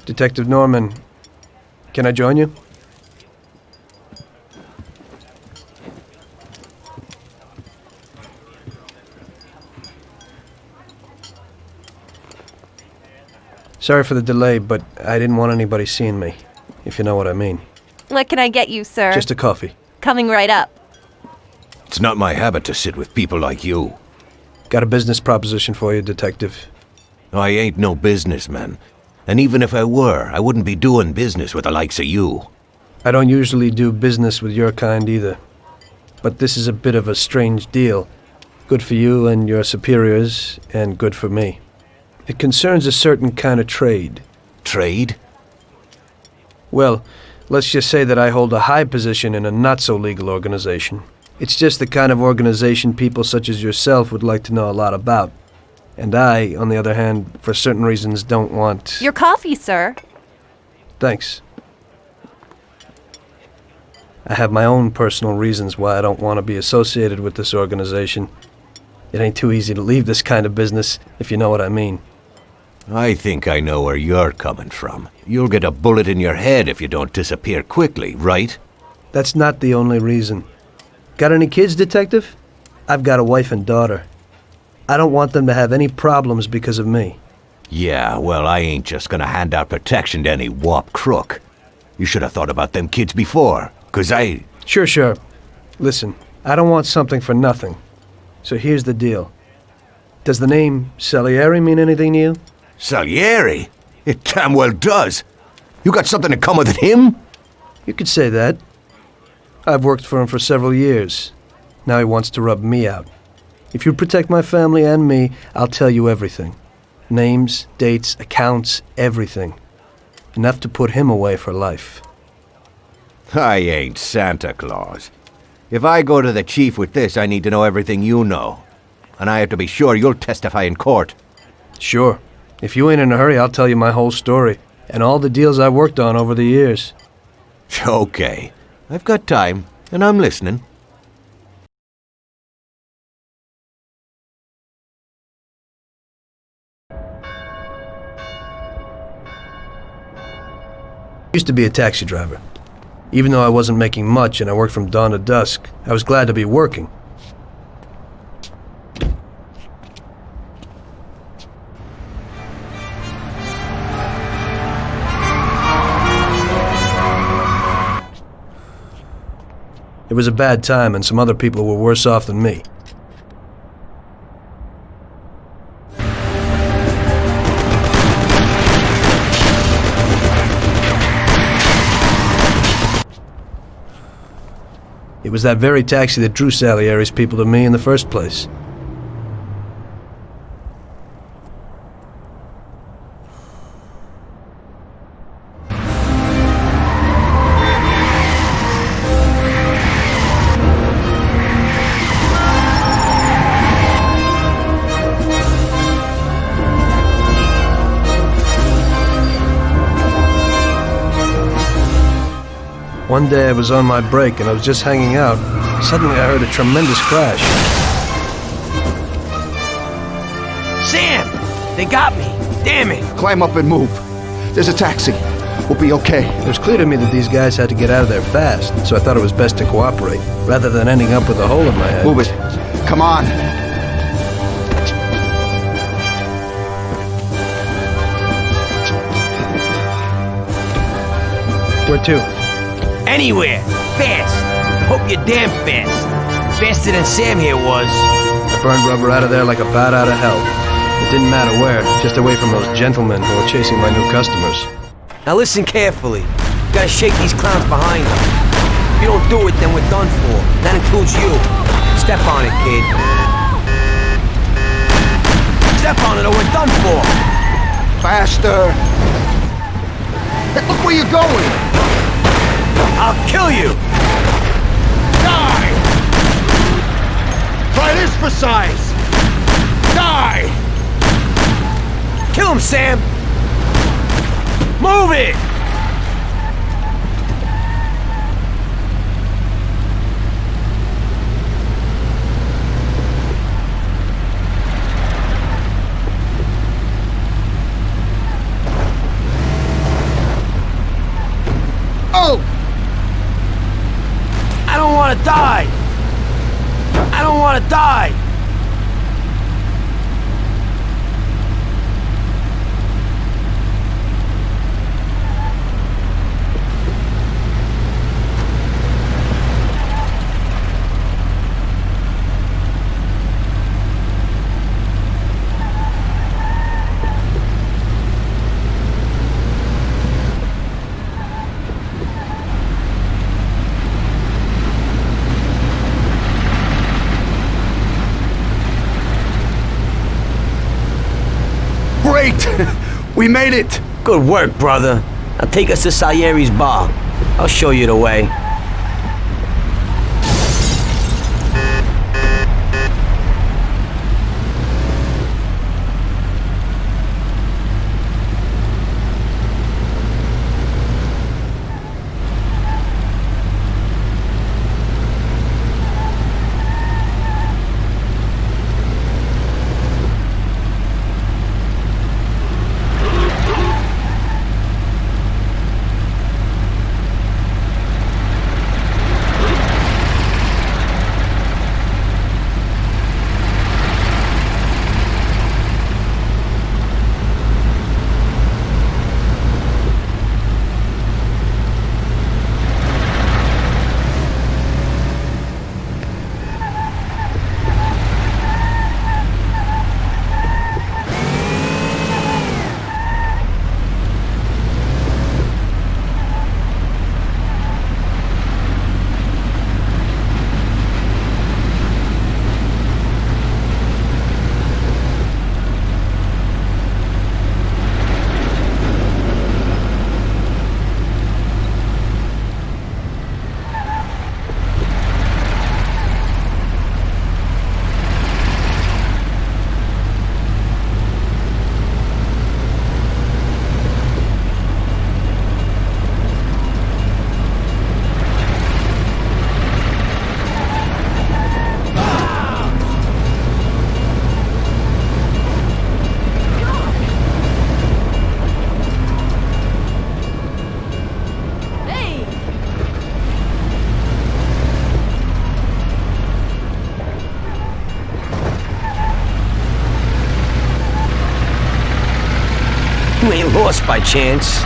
Detective Norman, can I join you? Sorry for the delay, but I didn't want anybody seeing me, if you know what I mean. What can I get you, sir? Just a coffee. Coming right up. It's not my habit to sit with people like you. Got a business proposition for you, Detective. I ain't no businessman. And even if I were, I wouldn't be doing business with the likes of you. I don't usually do business with your kind either. But this is a bit of a strange deal. Good for you and your superiors, and good for me. It concerns a certain kind of trade. Trade? Well, let's just say that I hold a high position in a not-so-legal organization. It's just the kind of organization people such as yourself would like to know a lot about. And I, on the other hand, for certain reasons don't want... Your coffee, sir. Thanks. I have my own personal reasons why I don't want to be associated with this organization. It ain't too easy to leave this kind of business, if you know what I mean. I think I know where you're coming from. You'll get a bullet in your head if you don't disappear quickly, right? That's not the only reason. Got any kids, Detective? I've got a wife and daughter. I don't want them to have any problems because of me. Yeah, well, I ain't just gonna hand out protection to any wop crook. You should have thought about them kids before, 'cause I... Sure. Listen, I don't want something for nothing. So here's the deal. Does the name Salieri mean anything to you? Salieri? It damn well does. You got something in common with him? You could say that. I've worked for him for several years. Now he wants to rub me out. If you protect my family and me, I'll tell you everything. Names, dates, accounts, everything. Enough to put him away for life. I ain't Santa Claus. If I go to the chief with this, I need to know everything you know. And I have to be sure you'll testify in court. Sure. If you ain't in a hurry, I'll tell you my whole story, and all the deals I've worked on over the years. Okay. I've got time, and I'm listening. I used to be a taxi driver. Even though I wasn't making much and I worked from dawn to dusk, I was glad to be working. It was a bad time, and some other people were worse off than me. It was that very taxi that drew Salieri's people to me in the first place. One day I was on my break and I was just hanging out. Suddenly I heard a tremendous crash. Sam! They got me! Damn it! Climb up and move. There's a taxi. We'll be okay. It was clear to me that these guys had to get out of there fast, so I thought it was best to cooperate, rather than ending up with a hole in my head. Move it. Come on. Where to? Anywhere! Fast! Hope you're damn fast! Faster than Sam here was. I burned rubber out of there like a bat out of hell. It didn't matter where, just away from those gentlemen who were chasing my new customers. Now listen carefully. You gotta shake these clowns behind them. If you don't do it, then we're done for. That includes you. Step on it, kid. Step on it or we're done for! Faster. Hey, look where you're going. I'll kill you! Die! Try this for size. Die! Kill him, Sam! Move it! die! I don't want to die! Great! We made it! Good work, brother. Now take us to Salieri's bar. I'll show you the way. You ain't lost by chance.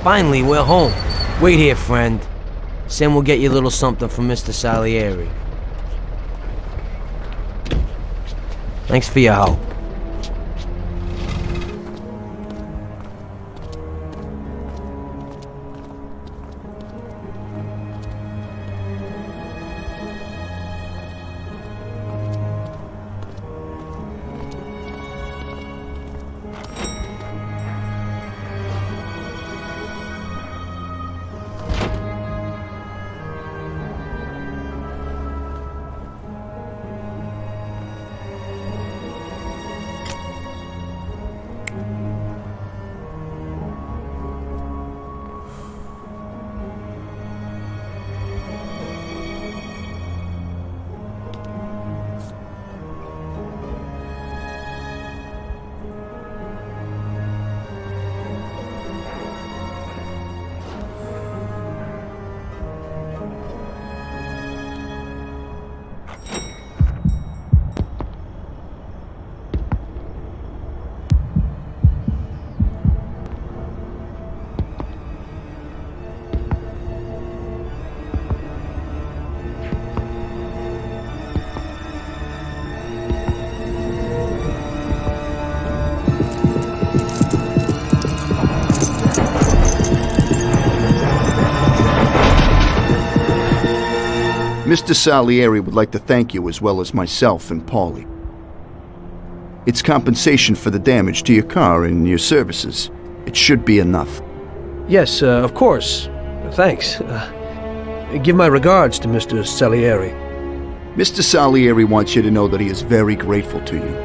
Finally, we're home. Wait here, friend. Sam will get you a little something from Mr. Salieri. Thanks for your help. Mr. Salieri would like to thank you as well as myself and Paulie. It's compensation for the damage to your car and your services. It should be enough. Yes, of course. Thanks. Give my regards to Mr. Salieri. Mr. Salieri wants you to know that he is very grateful to you.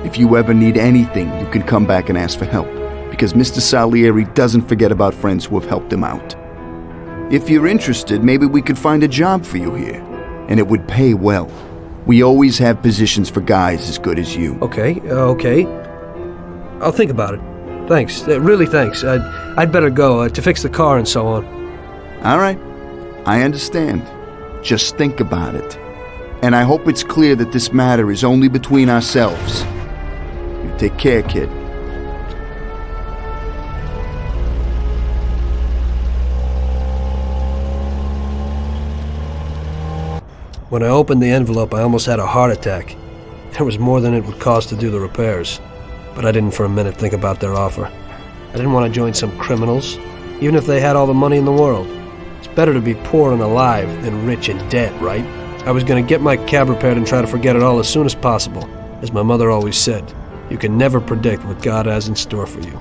If you ever need anything, you can come back and ask for help, because Mr. Salieri doesn't forget about friends who have helped him out. If you're interested, maybe we could find a job for you here, and it would pay well. We always have positions for guys as good as you. Okay. I'll think about it. Thanks. Really thanks. I'd better go to fix the car and so on. All right. I understand. Just think about it. And I hope it's clear that this matter is only between ourselves. You take care, kid. When I opened the envelope, I almost had a heart attack. There was more than it would cost to do the repairs. But I didn't for a minute think about their offer. I didn't want to join some criminals, even if they had all the money in the world. It's better to be poor and alive than rich and dead, right? I was going to get my cab repaired and try to forget it all as soon as possible. As my mother always said, you can never predict what God has in store for you.